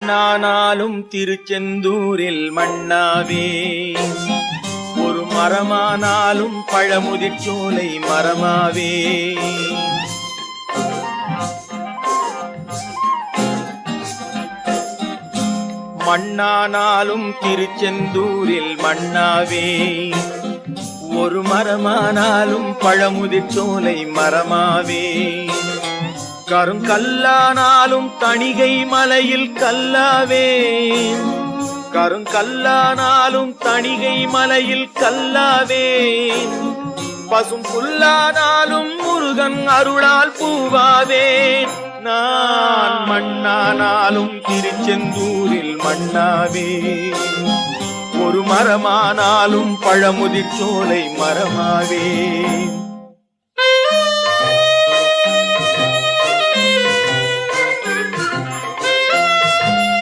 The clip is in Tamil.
நானாலும் திருச்செந்தூரில் மண்ணாவே, ஒரு மரமானாலும் பழமுதிர்ச்சோலை மரமாவே. மண்ணானாலும் திருச்செந்தூரில் மண்ணாவே, ஒரு மரமானாலும் பழமுதிர்ச்சோலை மரமாவே. கருங்கல்லானாலும் தணிகை மலையில் கல்லாவே, கருங்கல்லானாலும் தணிகை மலையில் கல்லாவே. பசும் புல்லானாலும் முருகன் அருளால் பூவாவே. நான் மண்ணானாலும் திருச்செந்தூரில் மண்ணாவே, ஒரு மரமானாலும் பழமுதிர்ச்சோலை மரமாவே.